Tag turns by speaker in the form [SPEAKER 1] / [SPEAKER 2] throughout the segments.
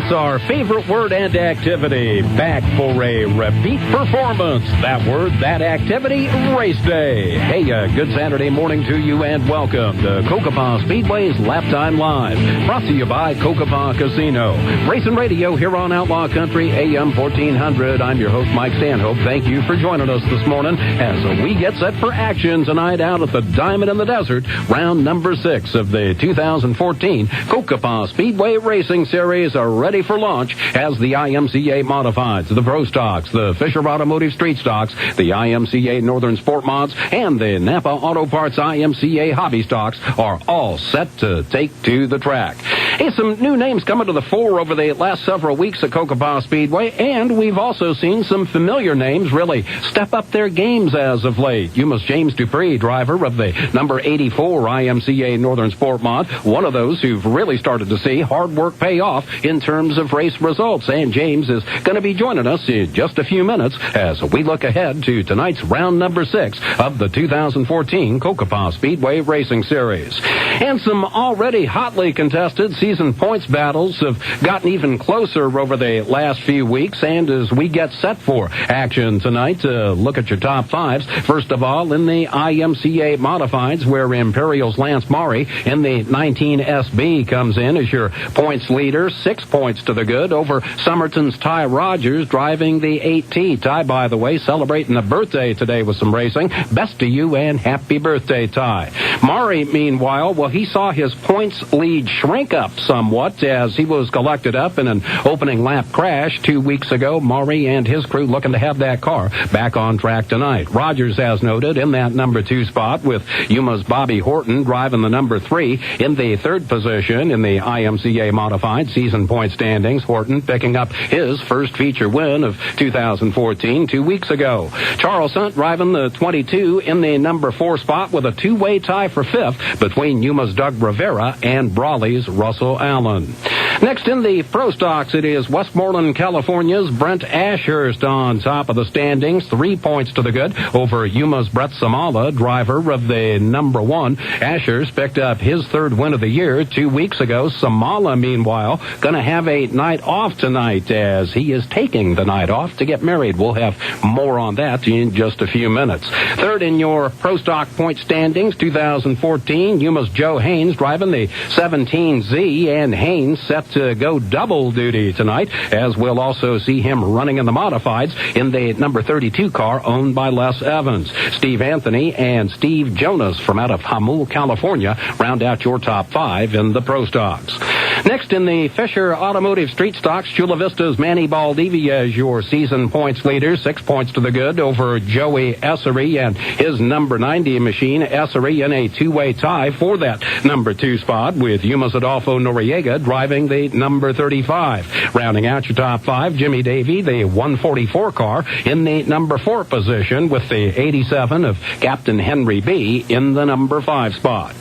[SPEAKER 1] It's our favorite word and activity. Back for a repeat performance. That word, that activity, race day. Hey, good Saturday morning to you and welcome to Cocopah Speedway's Laptime Live. Brought to you by Cocopah Casino. Racing radio here on Outlaw Country AM 1400. I'm your host, Mike Stanhope. Thank you for joining us this morning as we get set for action tonight out at the Diamond in the Desert, round number 6 of the 2014 Cocopah Speedway Racing Series are ready for launch as the IMCA Modifieds, the Pro Stocks, the Fisher Automotive Street Stocks, the IMCA Northern Sport Mods, and the Napa Auto Parts IMCA Hobby Stocks are all set to take to the track. Hey, some new names coming to the fore over the last several weeks at Cocopah Speedway, and we've also seen some familiar names really step up their games as of late. Yuma's James Dupre, driver of the number 84 IMCA Northern Sport Mod, one of those who've really started to see hard work pay off in terms of race results. And James is going to be joining us in just a few minutes as we look ahead to tonight's round number 6 of the 2014 Cocopah Speedway Racing Series. And some already hotly contested season points battles have gotten even closer over the last few weeks. And as we get set for action tonight, look at your top fives. First of all, in the IMCA Modifieds, where Imperial's Lance Maury in the 19 SB comes in as your points leader, 6 points to the good over Somerton's Ty Rogers driving the 8T. Ty, by the way, celebrating a birthday today with some racing. Best to you and happy birthday, Ty. Maury, meanwhile, well, he saw his points lead shrink up somewhat as he was collected up in an opening lap crash 2 weeks ago. Maury and his crew looking to have that car back on track tonight. Rogers, as noted, in that number 2 spot with Yuma's Bobby Horton driving the number 3 in the 3rd position in the IMCA Modified season point standings. Horton picking up his first feature win of 2014 2 weeks ago. Charles Hunt driving the 22 in the number 4 spot with a two-way tie for 5th between Yuma's Doug Rivera and Brawley's Russell Allen. Next in the Pro Stocks, it is Westmoreland, California's Brent Ashurst on top of the standings, 3 points to the good over Yuma's Brett Samala, driver of the number 1. Ashurst picked up his 3rd win of the year 2 weeks ago. Samala, meanwhile, going to have a night off tonight as he is taking the night off to get married. We'll have more on that in just a few minutes. 3rd in your Pro Stock point standings, 2014, Yuma's Joe Haynes driving the 17Z, and Haynes set to go double duty tonight, as we'll also see him running in the modifieds in the number 32 car owned by Les Evans. Steve Anthony and Steve Jonas from out of Hamul, California, round out your top 5 in the Pro Stocks. Next in the Fisher Automotive Street Stocks, Chula Vista's Manny Baldivia as your season points leader, 6 points to the good over Joey Essery and his number 90 machine. Essery in a two-way tie for that number 2 spot with Yuma's Adolfo Noriega driving the number 35. Rounding out your top 5, Jimmy Davey, the 144 car in the number 4 position with the 87 of Captain Henry B in the number 5 spot.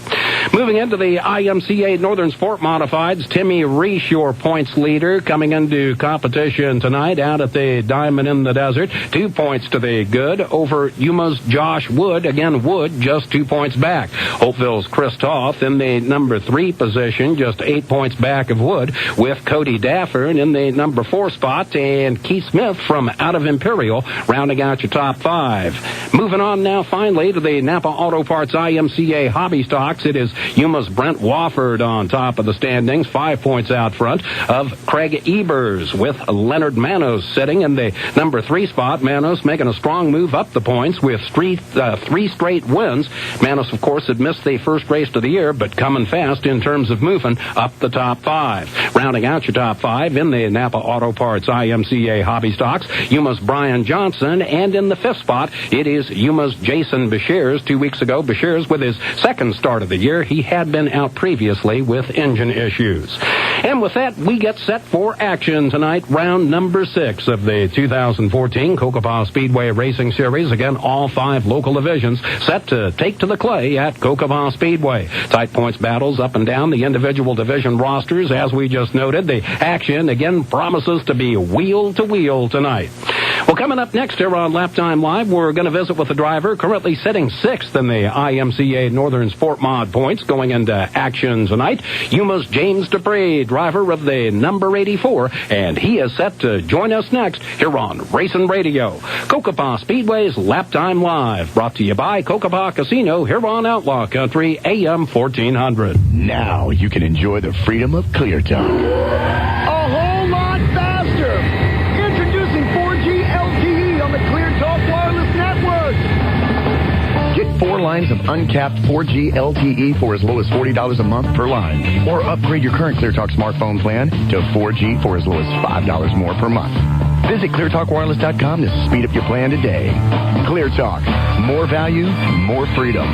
[SPEAKER 1] Moving into the IMCA Northern Sport Modifieds, Timmy Reich, your points leader, coming into competition tonight out at the Diamond in the Desert. 2 points to the good over Yuma's Josh Wood. Again, Wood just 2 points back. Hopeville's Chris Toth in the number 3 position, just 8 points back of Wood, with Cody Daffern in the number 4 spot, and Keith Smith from out of Imperial rounding out your top 5. Moving on now finally to the Napa Auto Parts IMCA Hobby Stocks. It is Yuma's Brent Wofford on top of the standings, 5 points out front of Craig Ebers, with Leonard Manos sitting in the number 3 spot. Manos making a strong move up the points with 3 straight wins. Manos, of course, had missed the first race of the year, but coming fast in terms of moving up the top 5. Rounding out your top 5 in the Napa Auto Parts IMCA Hobby Stocks, Yuma's Brian Johnson, and in the 5th spot, it is Yuma's Jason Beshears. 2 weeks ago, Beshears with his 2nd start of the year. He had been out previously with engine issues. And with that, we get set for action tonight, round number 6 of the 2014 Cocopah Speedway Racing Series. Again, all 5 local divisions set to take to the clay at Cocopah Speedway. Tight points battles up and down the individual division rosters. As we just noted, the action again promises to be wheel to wheel tonight. Well, coming up next here on Laptime Live, we're going to visit with the driver currently sitting 6th in the IMCA Northern Sport Mod points going into action tonight. Yuma's James Dupre, driver of the number 84, and he is set to join us next here on Racing Radio. Cocopah Speedway's Laptime Live, brought to you by Cocopah Casino here on Outlaw Country AM 1400.
[SPEAKER 2] Now you can enjoy the freedom of Clear Talk.
[SPEAKER 3] A whole lot faster. Introducing 4G LTE on the Clear Talk Wireless Network.
[SPEAKER 2] Get 4 lines of uncapped 4G LTE for as low as $40 a month per line. Or upgrade your current Clear Talk smartphone plan to 4G for as low as $5 more per month. Visit ClearTalkWireless.com to speed up your plan today. Clear Talk. More value, more freedom.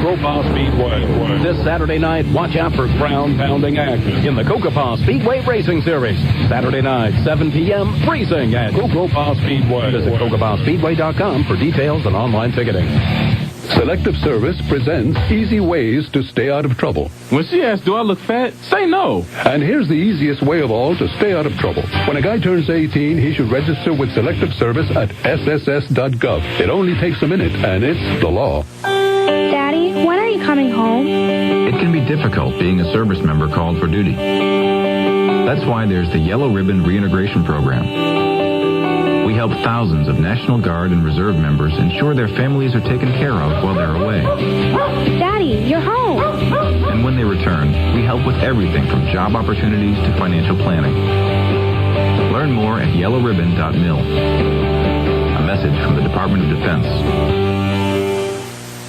[SPEAKER 1] Cocopah Speedway. This Saturday night, watch out for ground-pounding action in the Cocopah Speedway Racing Series. Saturday night, 7 p.m., racing at Cocopah Speedway. Visit CocopahSpeedway.com for details and online ticketing.
[SPEAKER 4] Selective Service presents easy ways to stay out of trouble.
[SPEAKER 5] When she asks, do I look fat? Say no.
[SPEAKER 4] And here's the easiest way of all to stay out of trouble. When a guy turns 18, he should register with Selective Service at sss.gov. It only takes a minute, and it's the law.
[SPEAKER 6] Daddy, when are you coming home?
[SPEAKER 7] It can be difficult being a service member called for duty. That's why there's the Yellow Ribbon Reintegration Program. We help thousands of National Guard and Reserve members ensure their families are taken care of while they're away.
[SPEAKER 6] Daddy, you're home.
[SPEAKER 7] And when they return, we help with everything from job opportunities to financial planning. Learn more at yellowribbon.mil. A message from the Department of Defense.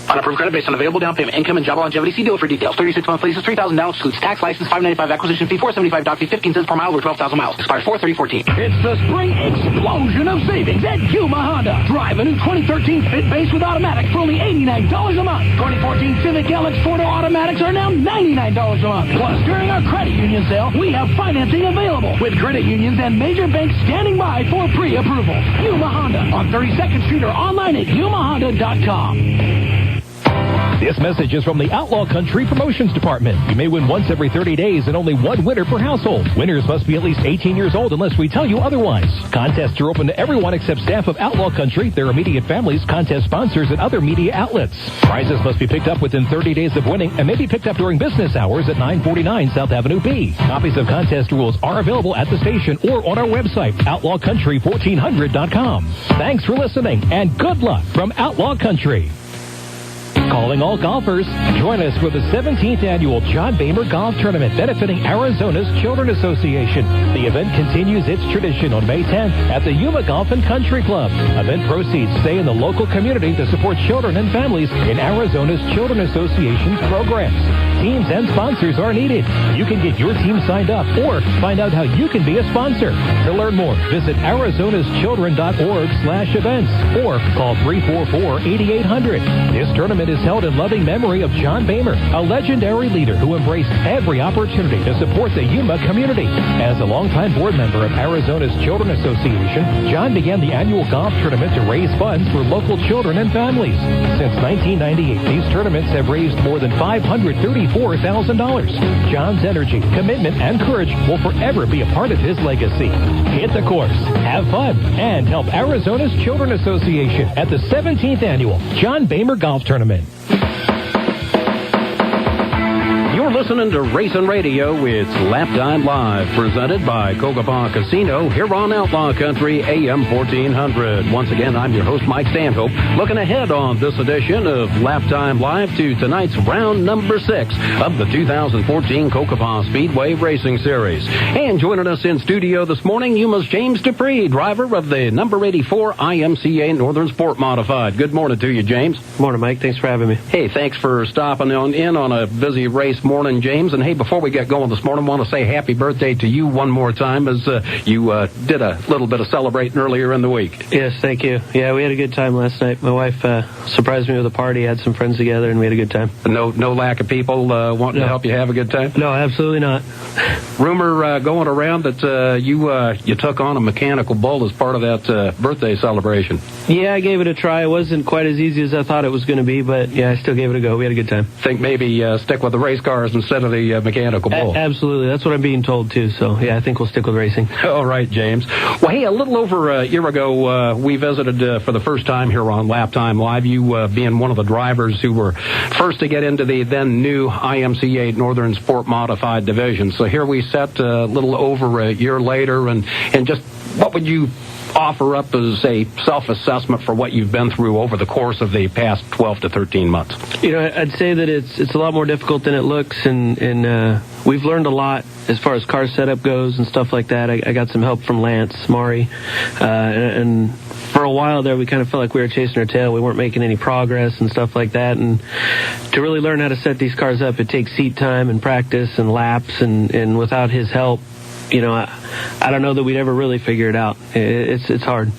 [SPEAKER 8] On approved credit based on available down payment, income, and job longevity. See dealer for details. 36-month leases, $3,000 excludes tax, license, $595 acquisition fee, $475 dock fee, 15 cents per mile over 12,000 miles. Expires 4/30/14.
[SPEAKER 3] It's the spring explosion of savings at Yuma Honda. Drive a new 2013 Fit Base with automatic for only $89 a month. 2014 Civic LX 4-door automatics are now $99 a month. Plus, during our credit union sale, we have financing available with credit unions and major banks standing by for pre-approval. Yuma Honda on 32nd Street or online at yumahonda.com.
[SPEAKER 9] This message is from the Outlaw Country Promotions Department. You may win once every 30 days and only one winner per household. Winners must be at least 18 years old unless we tell you otherwise. Contests are open to everyone except staff of Outlaw Country, their immediate families, contest sponsors, and other media outlets. Prizes must be picked up within 30 days of winning and may be picked up during business hours at 949 South Avenue B. Copies of contest rules are available at the station or on our website, outlawcountry1400.com. Thanks for listening and good luck from Outlaw Country. Calling all golfers, join us for the 17th Annual John Boehmer Golf Tournament benefiting Arizona's Children Association. The event continues its tradition on May 10th at the Yuma Golf and Country Club. Event proceeds stay in the local community to support children and families in Arizona's Children Association's programs. Teams and sponsors are needed. You can get your team signed up or find out how you can be a sponsor. To learn more, visit arizonaschildren.org/events or call 344-8800. This tournament is held in loving memory of John Boehmer, a legendary leader who embraced every opportunity to support the Yuma community. As a longtime board member of Arizona's Children Association, John began the annual golf tournament to raise funds for local children and families. Since 1998, these tournaments have raised more than $534,000. John's energy, commitment, and courage will forever be a part of his legacy. Hit the course, have fun, and help Arizona's Children Association at the 17th Annual John Boehmer Golf Tournament.
[SPEAKER 1] You're listening to Racing Radio. It's Laptime Live, presented by Cocopah Casino here on Outlaw Country AM 1400. Once again, I'm your host, Mike Stanhope, looking ahead on this edition of Laptime Live to tonight's round number 6 of the 2014 Cocopah Speedway Racing Series. And joining us in studio this morning, Yuma's James Dupre, driver of the number 84 IMCA Northern Sport Modified. Good morning to you, James.
[SPEAKER 10] Morning, Mike. Thanks for having me.
[SPEAKER 1] Hey, thanks for stopping in on a busy race morning, James. And hey, before we get going this morning, I want to say happy birthday to you one more time, as you did a little bit of celebrating earlier in the week.
[SPEAKER 10] Yes, thank you. Yeah, we had a good time last night. My wife surprised me with a party, had some friends together, and we had a good time.
[SPEAKER 1] No lack of people wanting to help you have a good time?
[SPEAKER 10] No, absolutely not.
[SPEAKER 1] Rumor going around that you took on a mechanical bull as part of that birthday celebration.
[SPEAKER 10] Yeah, I gave it a try. It wasn't quite as easy as I thought it was going to be, but yeah, I still gave it a go. We had a good time.
[SPEAKER 1] Think maybe stick with the race car cars instead of the mechanical bull.
[SPEAKER 10] Absolutely. That's what I'm being told, too. So, yeah, I think we'll stick with racing.
[SPEAKER 1] All right, James. Well, hey, a little over a year ago, we visited for the first time here on Laptime Live, you being one of the drivers who were first to get into the then new IMCA Northern Sport Modified division. So here we sat a little over a year later, and just what would you offer up as a self-assessment for what you've been through over the course of the past 12 to 13 months?
[SPEAKER 10] You know, I'd say that it's a lot more difficult than it looks, and we've learned a lot as far as car setup goes and stuff like that. I got some help from Lance Mari, and for a while there we kind of felt like we were chasing our tail. We weren't making any progress and stuff like that, and to really learn how to set these cars up, it takes seat time and practice and laps, and without his help, you know, I don't know that we'd ever really figure it out. It's hard.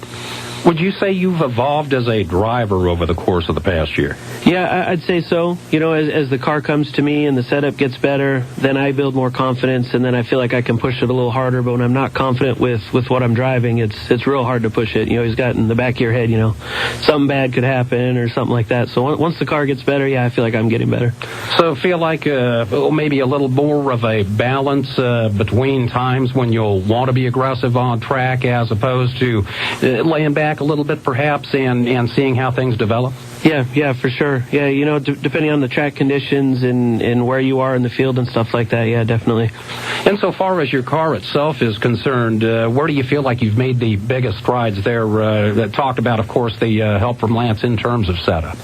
[SPEAKER 1] Would you say you've evolved as a driver over the course of the past year?
[SPEAKER 10] Yeah, I'd say so. You know, as the car comes to me and the setup gets better, then I build more confidence, and then I feel like I can push it a little harder. But when I'm not confident with what I'm driving, it's real hard to push it. You know, he's got in the back of your head, you know, something bad could happen or something like that. So once the car gets better, yeah, I feel like I'm getting better.
[SPEAKER 1] So feel like maybe a little more of a balance between times when you'll want to be aggressive on track as opposed to laying back a little bit perhaps and seeing how things develop?
[SPEAKER 10] Yeah, for sure. Yeah, you know, depending on the track conditions and where you are in the field and stuff like that, yeah, definitely.
[SPEAKER 1] Insofar as your car itself is concerned, where do you feel like you've made the biggest strides there? That talked about, of course, the help from Lance in terms of setup.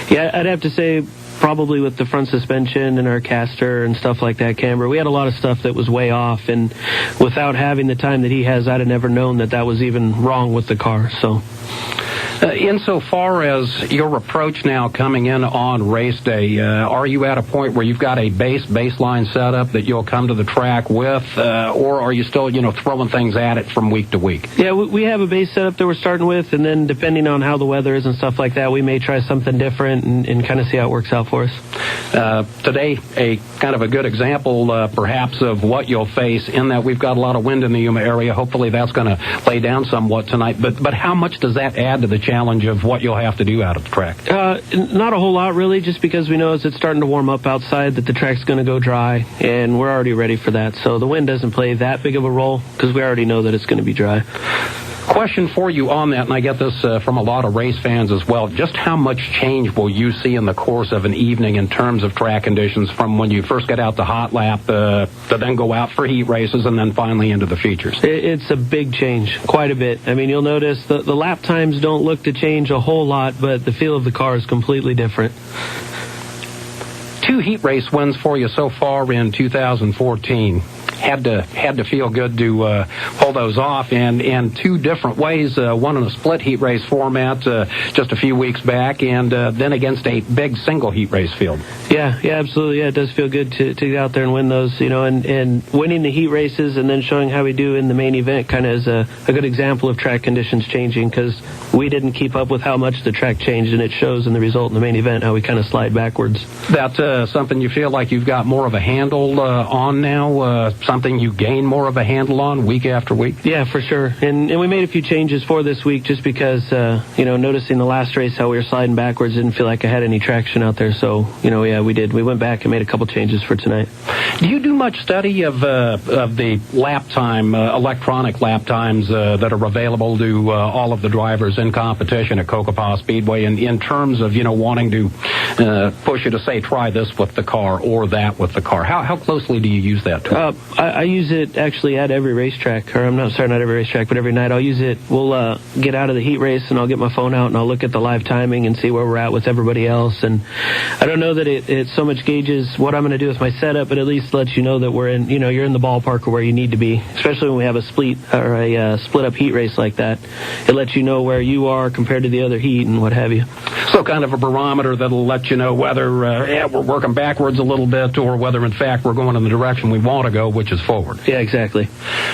[SPEAKER 10] Yeah, I'd have to say probably with the front suspension and our caster and stuff like that, camber, we had a lot of stuff that was way off, and without having the time that he has, I'd have never known that was even wrong with the car. So
[SPEAKER 1] insofar as your approach now coming in on race day, are you at a point where you've got a baseline setup that you'll come to the track with, or are you still, you know, throwing things at it from week to week?
[SPEAKER 10] Yeah, we have a base setup that we're starting with, and then depending on how the weather is and stuff like that, we may try something different and kind of see how it works out for us.
[SPEAKER 1] Today, a kind of a good example, perhaps, of what you'll face in that we've got a lot of wind in the Yuma area. Hopefully that's going to lay down somewhat tonight, but how much does that add to the challenge of what you'll have to do out at the track?
[SPEAKER 10] Not a whole lot, really, just because we know as it's starting to warm up outside that the track's going to go dry, and we're already ready for that. So the wind doesn't play that big of a role because we already know that it's going to be dry.
[SPEAKER 1] Question for you on that, and I get this from a lot of race fans as well. Just how much change will you see in the course of an evening in terms of track conditions from when you first get out the hot lap to then go out for heat races and then finally into the features?
[SPEAKER 10] It's a big change, quite a bit. I mean, you'll notice the lap times don't look to change a whole lot, but the feel of the car is completely different.
[SPEAKER 1] 2 heat race wins for you so far in 2014. Had to feel good to pull those off, and 2 different ways. One in a split heat race format just a few weeks back, and then against a big single heat race field.
[SPEAKER 10] Yeah, absolutely. Yeah, it does feel good to get out there and win those, you know, and winning the heat races and then showing how we do in the main event kind of is a good example of track conditions changing, because we didn't keep up with how much the track changed, and it shows in the result in the main event how we kind of slide backwards.
[SPEAKER 1] That's something you feel like you've got more of a handle on now, something you gain more of a handle on week after week?
[SPEAKER 10] Yeah, for sure. And we made a few changes for this week just because, you know, noticing the last race how we were sliding backwards, didn't feel like I had any traction out there. So, you know, yeah, we did. We went back and made a couple changes for tonight.
[SPEAKER 1] Do you do much study of the lap time, electronic lap times that are available to all of the drivers in competition at Cocopah Speedway, and in terms of, you know, wanting to push you to say, try this with the car or that with the car? How closely do you use that tool?
[SPEAKER 10] I use it actually at every racetrack, or not every racetrack, but every night I'll use it. We'll get out of the heat race and I'll get my phone out and I'll look at the live timing and see where we're at with everybody else. And I don't know that it so much gauges what I'm going to do with my setup, but at least lets you know that we're in, you know, you're in the ballpark of where you need to be, especially when we have a split up heat race like that. It lets you know where you are compared to the other heat and what have you.
[SPEAKER 1] So kind of a barometer that'll let you know whether we're working backwards a little bit or whether in fact we're going in the direction we want to go, which is forward.
[SPEAKER 10] Yeah, exactly.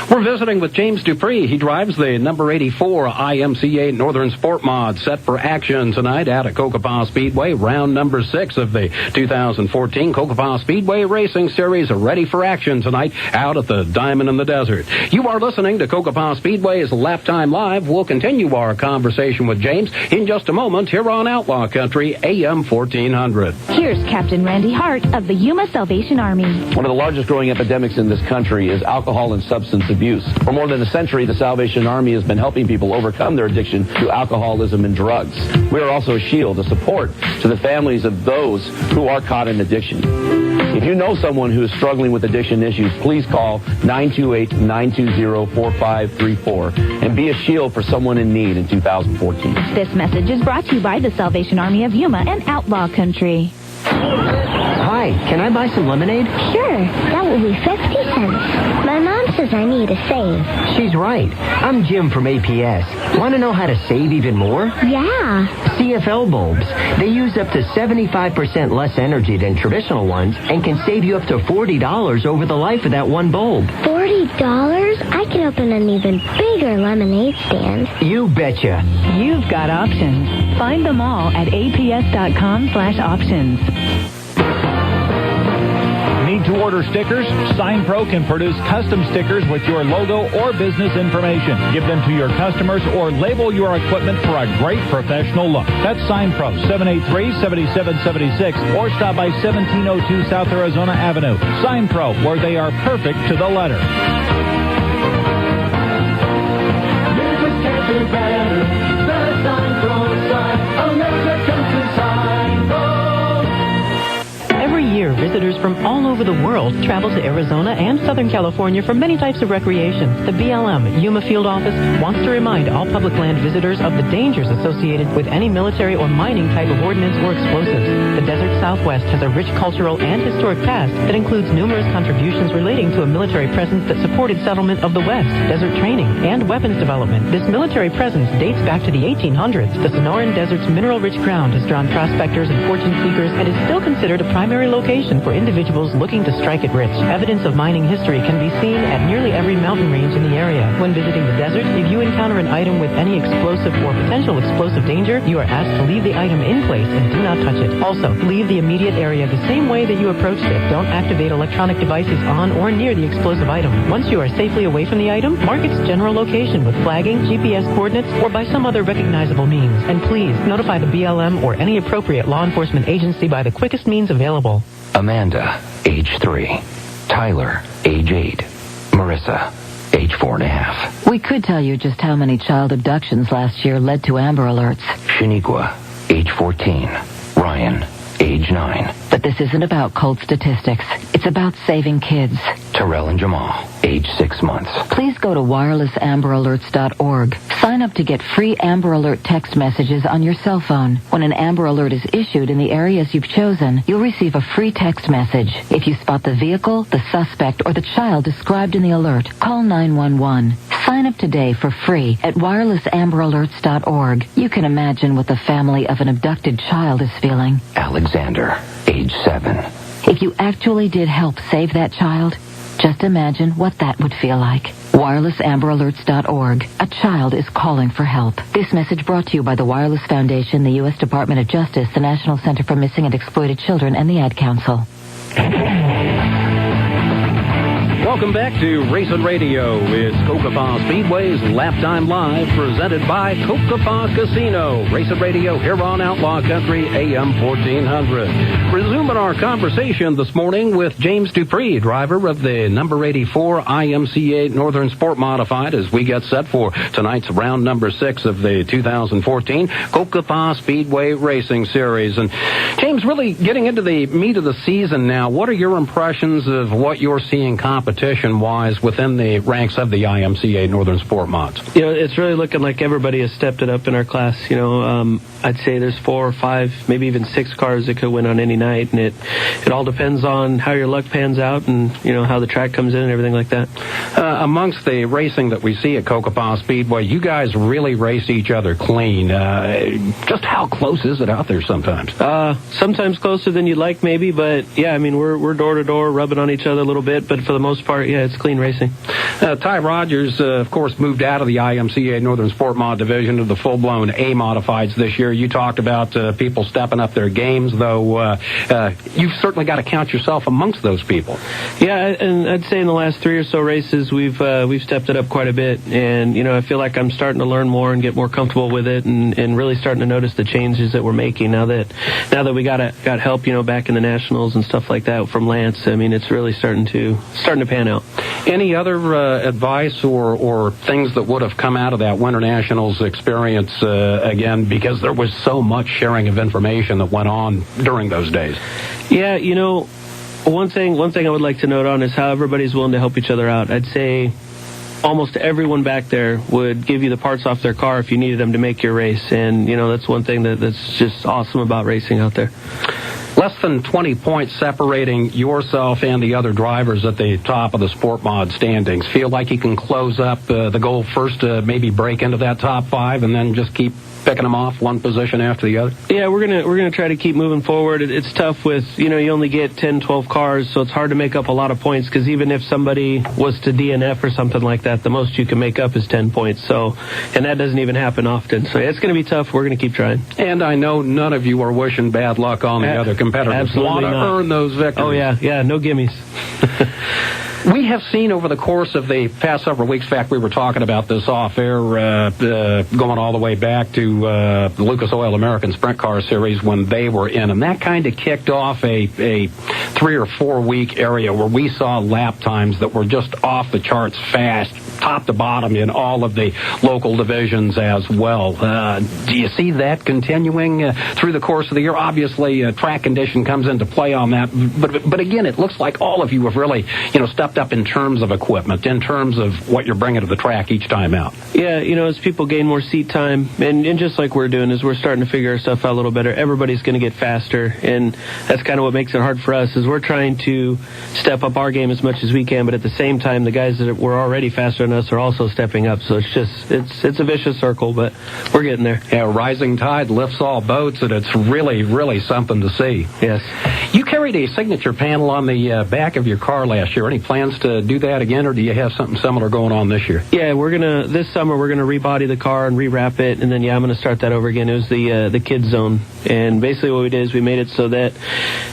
[SPEAKER 1] We're visiting with James Dupre. He drives the number 84 IMCA Northern Sport Mod, set for action tonight out at Cocopah Speedway. Round number 6 of the 2014 Cocopah Speedway Racing Series, ready for action tonight out at the Diamond in the Desert. You are listening to Cocopah Speedway's Laptime Live. We'll continue our conversation with James in just a moment here on Outlaw Outlaw Country AM 1400.
[SPEAKER 11] Here's Captain Randy Hart of the Yuma Salvation Army.
[SPEAKER 12] One of the largest growing epidemics in this country is alcohol and substance abuse. For more than a century, the Salvation Army has been helping people overcome their addiction to alcoholism and drugs. We are also a shield, a support to the families of those who are caught in addiction. If you know someone who is struggling with addiction issues, please call 928-920-4534 and be a shield for someone in need in 2014.
[SPEAKER 11] This message is brought to you by the Salvation Army of Yuma and Outlaw Country.
[SPEAKER 13] Hi, can I buy some lemonade?
[SPEAKER 14] Sure, that will be 50 cents. My mom says I need to save.
[SPEAKER 13] She's right. I'm Jim from APS. Want to know how to save even more?
[SPEAKER 14] Yeah.
[SPEAKER 13] CFL bulbs. They use up to 75% less energy than traditional ones and can save you up to $40 over the life of that one bulb.
[SPEAKER 14] $40? I can open an even bigger lemonade stand.
[SPEAKER 13] You betcha.
[SPEAKER 11] You've got options. Find them all at aps.com/options.
[SPEAKER 9] Need to order stickers? SignPro can produce custom stickers with your logo or business information. Give them to your customers or label your equipment for a great professional look. That's SignPro, 783-7776, or stop by 1702 South Arizona Avenue. SignPro, where they are perfect to the letter.
[SPEAKER 15] Every year, visitors from all over the world travel to Arizona and Southern California for many types of recreation. The BLM Yuma Field Office wants to remind all public land visitors of the dangers associated with any military or mining type of ordnance or explosives. The desert Southwest has a rich cultural and historic past that includes numerous contributions relating to a military presence that supported settlement of the West, desert training, and weapons development. This military presence dates back to the 1800s. The Sonoran Desert's mineral-rich ground has drawn prospectors and fortune seekers and is still considered a primary location for individuals looking to strike it rich. Evidence of mining history can be seen at nearly every mountain range in the area. When visiting the desert, if you encounter an item with any explosive or potential explosive danger, you are asked to leave the item in place and do not touch it. Also, leave the immediate area the same way that you approached it. Don't activate electronic devices on or near the explosive item. Once you are safely away from the item, mark its general location with flagging, GPS coordinates, or by some other recognizable means. And please, notify the BLM or any appropriate law enforcement agency by the quickest means available.
[SPEAKER 16] Amanda, age 3. Tyler, age 8. Marissa, age 4.5.
[SPEAKER 17] We could tell you just how many child abductions last year led to Amber Alerts.
[SPEAKER 16] Shaniqua, age 14. Ryan, age 9.
[SPEAKER 17] But this isn't about cold statistics. It's about saving kids.
[SPEAKER 16] Terrell and Jamal, age 6 months.
[SPEAKER 17] Please go to wirelessamberAlerts.org. Sign up to get free Amber Alert text messages on your cell phone. When an Amber Alert is issued in the areas you've chosen, you'll receive a free text message. If you spot the vehicle, the suspect, or the child described in the alert, call 911. Sign up today for free at wirelessamberAlerts.org. You can imagine what the family of an abducted child is feeling.
[SPEAKER 16] Alexander, age 7.
[SPEAKER 17] If you actually did help save that child, just imagine what that would feel like. WirelessAmberAlerts.org. A child is calling for help. This message brought to you by the Wireless Foundation, the U.S. Department of Justice, the National Center for Missing and Exploited Children, and the Ad Council.
[SPEAKER 1] Welcome back to Racing Radio. It's Cocopah Speedway's Laptime Live, presented by Cocopah Casino. Racing Radio here on Outlaw Country AM 1400. Resuming our conversation this morning with James Dupre, driver of the number 84 IMCA Northern Sport Modified, as we get set for tonight's round number 6 of the 2014 Cocopah Speedway Racing Series. And James, really getting into the meat of the season now, what are your impressions of what you're seeing competition-wise within the ranks of the IMCA Northern Sport Mods?
[SPEAKER 10] You know, it's really looking like everybody has stepped it up in our class. You know, I'd say there's 4 or 5, maybe even 6 cars that could win on any night, and it all depends on how your luck pans out and, you know, how the track comes in and everything like that.
[SPEAKER 1] Amongst the racing that we see at Cocopah Speedway, you guys really race each other clean. Just how close is it out there sometimes?
[SPEAKER 10] Sometimes closer than you'd like, maybe, but yeah, I mean, we're door to door, rubbing on each other a little bit, but for the most part, part, yeah, it's clean racing.
[SPEAKER 1] Ty Rogers, of course, moved out of the IMCA Northern Sport Mod division to the full-blown A modifieds this year. You talked about people stepping up their games, though. You've certainly got to count yourself amongst those people.
[SPEAKER 10] Yeah, and I'd say in the last 3 or so races, we've stepped it up quite a bit, and I feel like I'm starting to learn more and get more comfortable with it, and really starting to notice the changes that we're making now that we got help, back in the nationals and stuff like that from Lance. I mean, it's really starting to pan out.
[SPEAKER 1] Any other advice or things that would have come out of that Winter Nationals experience again, because there was so much sharing of information that went on during those days?
[SPEAKER 10] Yeah, one thing I would like to note on is how everybody's willing to help each other out. I'd say almost everyone back there would give you the parts off their car if you needed them to make your race, and that's one thing that's just awesome about racing out there.
[SPEAKER 1] Less than 20 points separating yourself and the other drivers at the top of the Sport Mod standings. Feel like you can close up the goal first to maybe break into that top 5 and then just keep picking them off one position after the other?
[SPEAKER 10] Yeah, we're gonna try to keep moving forward. It's tough with, you only get 10, 12 cars, so it's hard to make up a lot of points, because even if somebody was to DNF or something like that, the most you can make up is 10 points. So, and that doesn't even happen often. So it's going to be tough. We're going to keep trying.
[SPEAKER 1] And I know none of you are wishing bad luck on the other competitors.
[SPEAKER 10] Absolutely
[SPEAKER 1] not.
[SPEAKER 10] Want
[SPEAKER 1] to earn those victories.
[SPEAKER 10] Oh, yeah, no gimmies.
[SPEAKER 1] We have seen over the course of the past several weeks, in fact, we were talking about this off-air, going all the way back to the Lucas Oil American Sprint Car Series when they were in, and that kind of kicked off a 3 or 4 week area where we saw lap times that were just off the charts fast, top to bottom in all of the local divisions as well. Do you see that continuing through the course of the year? Obviously, track condition comes into play on that, but again, it looks like all of you have really, stepped up in terms of equipment, in terms of what you're bringing to the track each time out.
[SPEAKER 10] Yeah, as people gain more seat time, and just like we're doing, is we're starting to figure our stuff out a little better. Everybody's going to get faster, and that's kind of what makes it hard for us, is we're trying to step up our game as much as we can, but at the same time, the guys that were already faster than us are also stepping up, so it's a vicious circle, but we're getting there.
[SPEAKER 1] Yeah, rising tide lifts all boats, and it's really, really something to see.
[SPEAKER 10] Yes.
[SPEAKER 1] You carried a signature panel on the back of your car last year. Any plans to do that again, or do you have something similar going on this year?
[SPEAKER 10] Yeah, this summer we're gonna rebody the car and rewrap it, and then I'm gonna start that over again. It was the kids zone, and basically what we did is we made it so that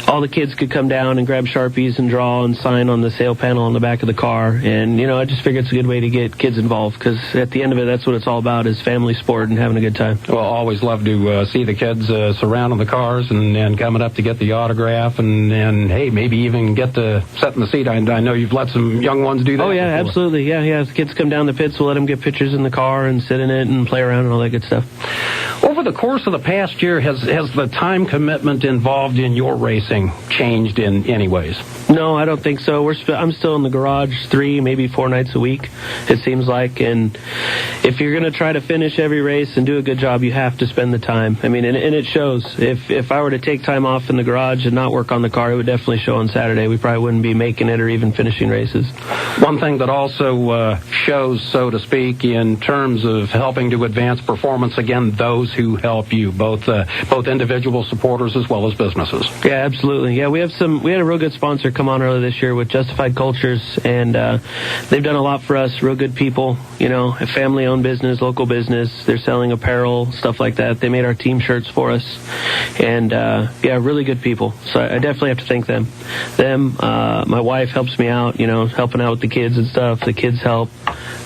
[SPEAKER 10] all the kids could come down and grab Sharpies and draw and sign on the sale panel on the back of the car, and I just figured it's a good way to get kids involved, because at the end of it, that's what it's all about, is family sport and having a good time.
[SPEAKER 1] Well, always love to see the kids surrounding the cars and coming up to get the autograph, and hey, maybe even get to sit in the seat. I know you've let some young ones do that.
[SPEAKER 10] Oh, yeah, before. Absolutely. Yeah. If the kids come down the pits, we'll let them get pictures in the car and sit in it and play around and all that good stuff.
[SPEAKER 1] Over the course of the past year, has the time commitment involved in your racing changed in any ways?
[SPEAKER 10] No, I don't think so. I'm still in the garage 3, maybe 4 nights a week, it seems like. And if you're going to try to finish every race and do a good job, you have to spend the time. I mean, and it shows. If I were to take time off in the garage and not work on the car, it would definitely show on Saturday. We probably wouldn't be making it or even finishing races.
[SPEAKER 1] One thing that also shows, so to speak, in terms of helping to advance performance, again, those who help you, both individual supporters as well as businesses.
[SPEAKER 10] Yeah, absolutely. Yeah, we had a real good sponsor come on earlier this year with Justified Cultures, and they've done a lot for us. Real good people, a family-owned business, local business. They're selling apparel, stuff like that. They made our team shirts for us, and really good people. So I definitely have to thank them. My wife helps me out, helping out with the kids and stuff. The kids help.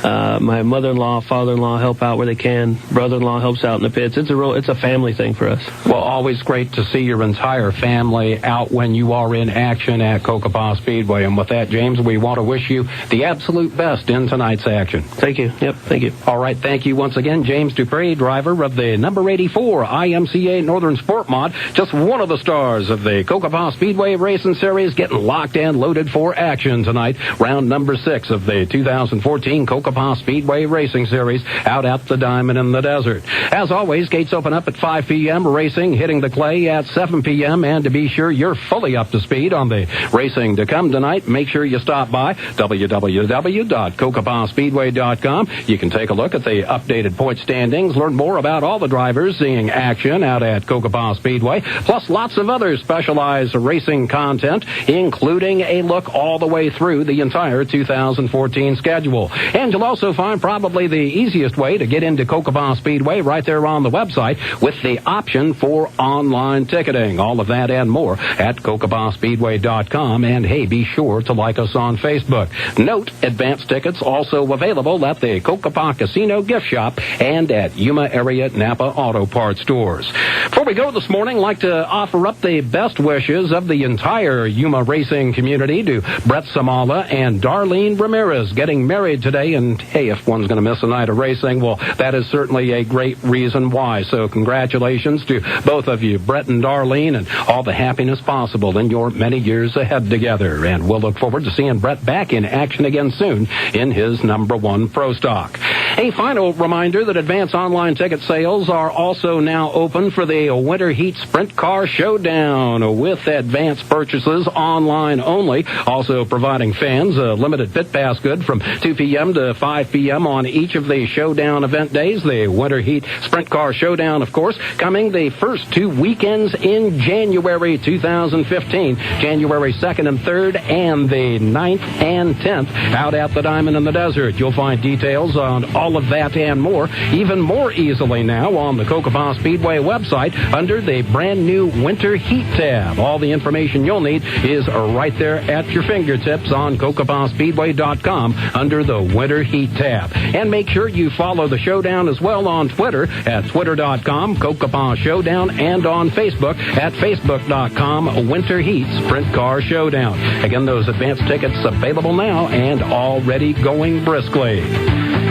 [SPEAKER 10] My mother-in-law, father-in-law help out where they can. Brother-in-law helps out in the pits. It's a family thing for us.
[SPEAKER 1] Well, always great to see your entire family out when you are in action at Cocopah Speedway. And with that, James, we want to wish you the absolute best in tonight's action.
[SPEAKER 10] Thank you. Yep, thank you.
[SPEAKER 1] All right, thank you once again, James Dupre, driver of the number 84 IMCA Northern Sport Mod, just one of the stars of the Cocopah Speedway Racing Series, getting locked and loaded for action tonight. Round number 6 of the 2014 Cocopah Speedway Racing Series out at the Diamond in the Desert. As always, gates open up at 5 p.m. Racing hitting the clay at 7 p.m. And to be sure you're fully fully up to speed on the racing to come tonight, make sure you stop by www.cocopahspeedway.com. You can take a look at the updated point standings, learn more about all the drivers seeing action out at Cocopah Speedway, plus lots of other specialized racing content, including a look all the way through the entire 2014 schedule. And you'll also find probably the easiest way to get into Cocopah Speedway right there on the website with the option for online ticketing. All of that and more at CocopahSpeedway.com. And hey, be sure to like us on Facebook. Note, advance tickets also available at the Cocopah Casino gift shop and at Yuma area Napa Auto Parts stores. Before we go this morning, I'd like to offer up the best wishes of the entire Yuma racing community to Brett Samala and Darlene Ramirez getting married today. And hey, if one's going to miss a night of racing, well, that is certainly a great reason why. So congratulations to both of you, Brett and Darlene, and all the happiness possible in your many years ahead together. And we'll look forward to seeing Brett back in action again soon in his number one pro stock. A final reminder that advance online ticket sales are also now open for the Winter Heat Sprint Car Showdown with advance purchases online only. Also providing fans a limited pit pass good from 2 p.m. to 5 p.m. on each of the showdown event days. The Winter Heat Sprint Car Showdown, of course, coming the first 2 weekends in January 2015, January 2nd and 3rd, and the 9th and 10th out at the Diamond in the Desert. You'll find details on all of that and more, even more easily now on the Cocopah Speedway website under the brand new Winter Heat tab. All the information you'll need is right there at your fingertips on CocopahSpeedway.com under the Winter Heat tab. And make sure you follow the showdown as well on Twitter at twitter.com Cocopah Showdown and on Facebook at facebook.com Winter Heat Sprint Car Showdown. Again, those advance tickets available now and already going briskly.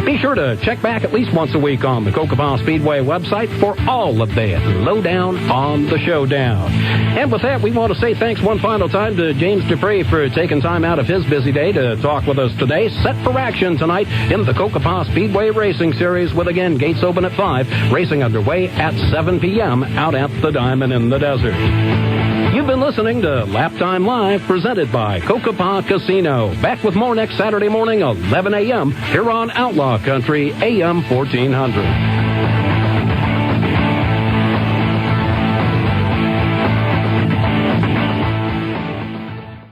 [SPEAKER 1] Be sure to check back at least once a week on the Cocopah Speedway website for all of the lowdown on the showdown. And with that, we want to say thanks one final time to James Dupre for taking time out of his busy day to talk with us today. Set for action tonight in the Cocopah Speedway Racing Series with, again, gates open at 5, racing underway at 7 p.m. out at the Diamond in the Desert. You've been listening to Laptime Live, presented by Cocopah Casino. Back with more next Saturday morning, 11 a.m., here on Outlaw Country AM 1400.